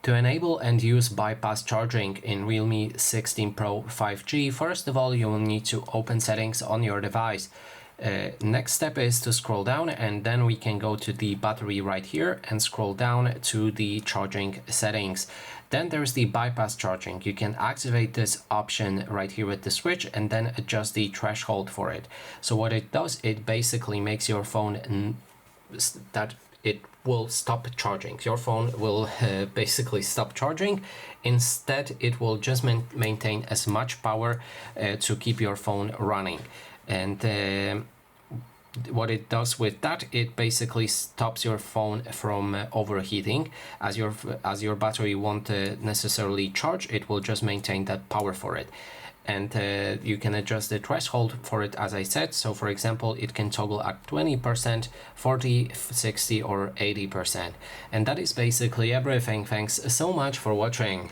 To enable and use bypass charging in Realme 16 Pro 5G, first of all, you will need to open settings on your device. Next step is to scroll down, and then we can go to the battery right here and scroll down to the charging settings. Then there's the bypass charging. You can activate this option right here with the switch and then adjust the threshold for it. So what it does, it basically makes your phone that it will stop charging. Your phone will basically stop charging. Instead, it will just maintain as much power to keep your phone running. And what it does with that, it basically stops your phone from overheating. As your battery won't necessarily charge, it will just maintain that power for it. And you can adjust the threshold for it, as I said. So for example, it can toggle at 20%, 40, 60 or 80%. And that is basically everything. Thanks so much for watching.